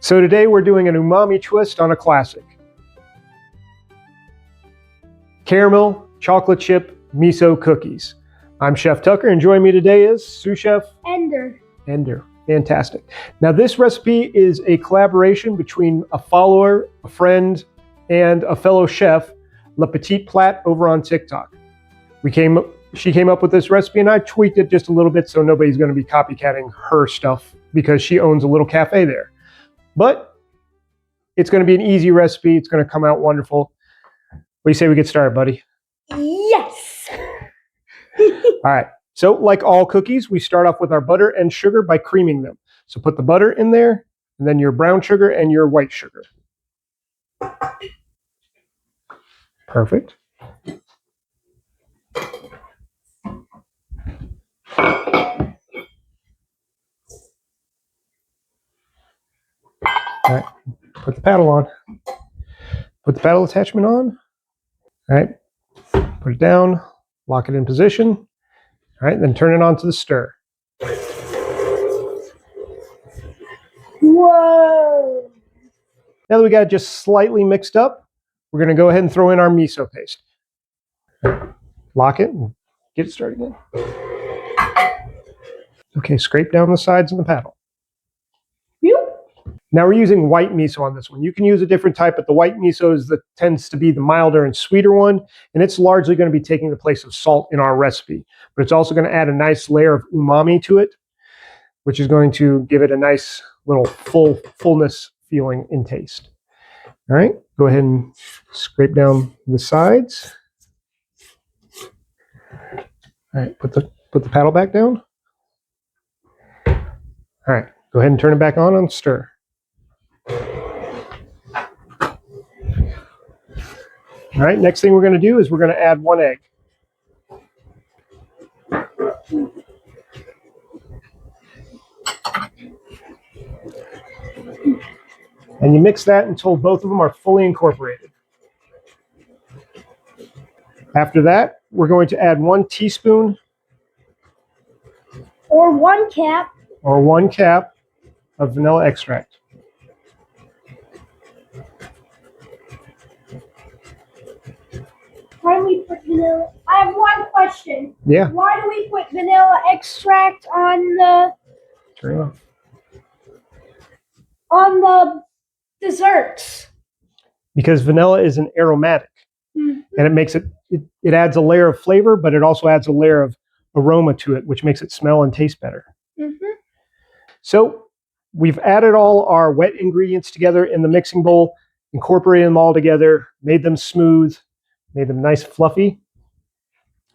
So today we're doing an umami twist on a classic. Caramel chocolate chip miso cookies. I'm Chef Tucker, and joining me today is Sous Chef Ender. Fantastic. Now this recipe is a collaboration between a follower, a friend, and a fellow chef, La Petite Plate, over on TikTok. She came up with this recipe, and I tweaked it just a little bit so nobody's going to be copycatting her stuff because she owns a little cafe there. But it's going to be an easy recipe. It's going to come out wonderful. What do you say we get started, buddy? Yes. All right. So like all cookies, we start off with our butter and sugar by creaming them. So put the butter in there, and then your brown sugar and your white sugar. Perfect. All right, put the paddle on. Put the paddle attachment on. All right, put it down, lock it in position. All right, then turn it on to the stir. Whoa. Now that we got it just slightly mixed up, we're going to go ahead and throw in our miso paste. Lock it and get it started again. Okay, scrape down the sides of the paddle. Now we're using white miso on this one. You can use a different type, but the white miso tends to be the milder and sweeter one, and it's largely going to be taking the place of salt in our recipe. But it's also going to add a nice layer of umami to it, which is going to give it a nice little fullness feeling in taste. All right, go ahead and scrape down the sides. All right, put the paddle back down. All right, go ahead and turn it back on and stir. All right, next thing we're going to do is we're going to add 1 egg. And you mix that until both of them are fully incorporated. After that, we're going to add 1 teaspoon or 1 cap of vanilla extract. Why do we put vanilla? I have one question. Yeah. Why do we put vanilla extract on the desserts? Because vanilla is an aromatic, and it makes it adds a layer of flavor, but it also adds a layer of aroma to it, which makes it smell and taste better. So we've added all our wet ingredients together in the mixing bowl, incorporated them all together, made them smooth, made them nice fluffy.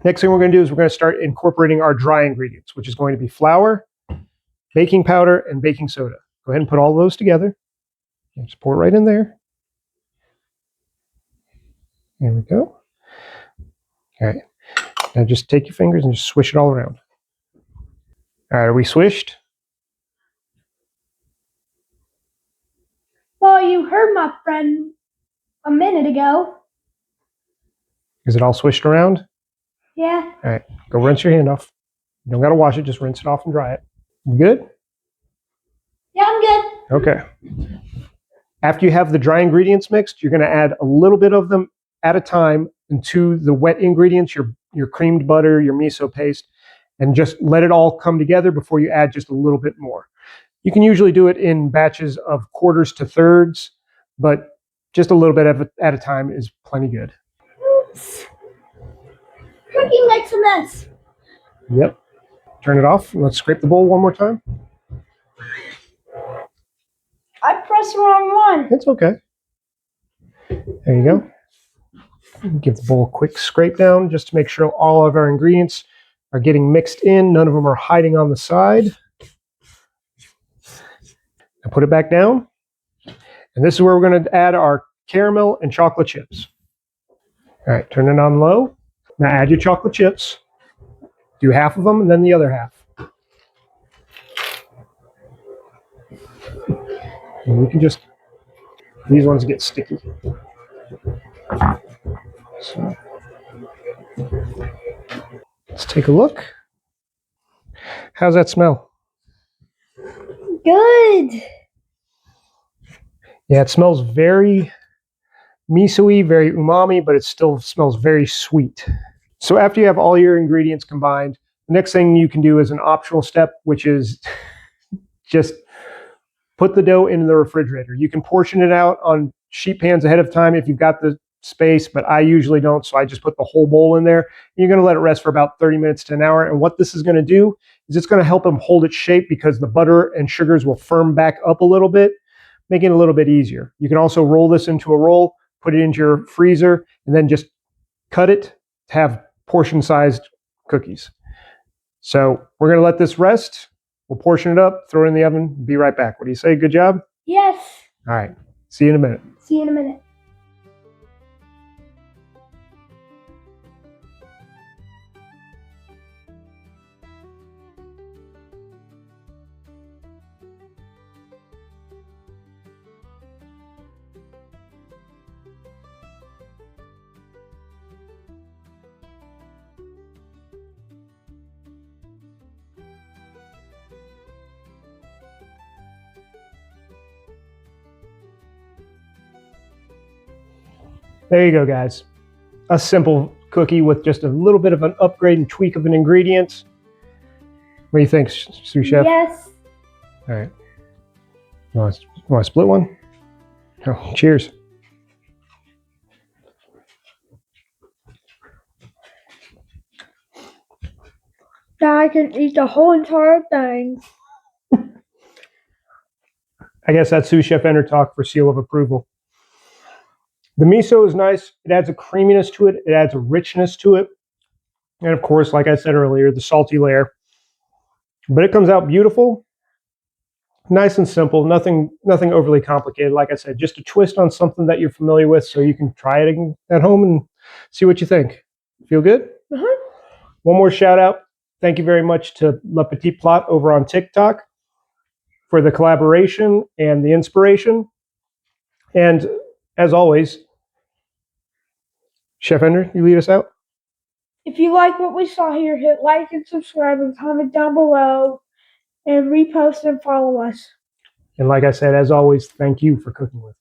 Next thing we're going to do is we're going to start incorporating our dry ingredients, which is going to be flour, baking powder, and baking soda. Go ahead and put all those together. And just pour it right in there. There we go. All right. Now just take your fingers and just swish it all around. All right, are we swished? Well, you heard my friend a minute ago. Is it all swished around? Yeah. All right, go rinse your hand off. You don't got to wash it, just rinse it off and dry it. You good? Yeah, I'm good. Okay. After you have the dry ingredients mixed, you're going to add a little bit of them at a time into the wet ingredients, your creamed butter, your miso paste, and just let it all come together before you add just a little bit more. You can usually do it in batches of quarters to thirds, but just a little bit at a time is plenty good. Oops. Cooking makes a mess. Yep. Turn it off. Let's scrape the bowl one more time. I pressed the wrong one. It's okay. There you go. Give the bowl a quick scrape down just to make sure all of our ingredients are getting mixed in. None of them are hiding on the side. Now put it back down. And this is where we're going to add our caramel and chocolate chips. All right, turn it on low. Now add your chocolate chips. Do half of them and then the other half. And you can just, these ones get sticky. So, let's take a look. How's that smell? Good. Yeah, it smells very miso-y, very umami, but it still smells very sweet. So after you have all your ingredients combined, the next thing you can do is an optional step, which is just put the dough into the refrigerator. You can portion it out on sheet pans ahead of time if you've got the space, but I usually don't, so I just put the whole bowl in there. You're going to let it rest for about 30 minutes to an hour, and what this is going to do is it's going to help them hold its shape because the butter and sugars will firm back up a little bit, making it a little bit easier. You can also roll this into a roll, put it into your freezer, and then just cut it to have portion-sized cookies. So we're going to let this rest. We'll portion it up, throw it in the oven, be right back. What do you say? Good job? Yes. All right. See you in a minute. See you in a minute. There you go, guys. A simple cookie with just a little bit of an upgrade and tweak of an ingredient. What do you think, Sous Chef? Yes. All right. You want to split one? Oh, cheers. I can eat the whole entire thing. I guess that's Sous Chef Ender talk for seal of approval. The miso is nice. It adds a creaminess to it. It adds a richness to it. And of course, like I said earlier, the salty layer. But it comes out beautiful. Nice and simple. Nothing overly complicated. Like I said, just a twist on something that you're familiar with so you can try it at home and see what you think. Feel good? One more shout out. Thank you very much to Le Petit Plat over on TikTok for the collaboration and the inspiration. And as always, Chef Ender, you lead us out? If you like what we saw here, hit like and subscribe and comment down below and repost and follow us. And like I said, as always, thank you for cooking with me.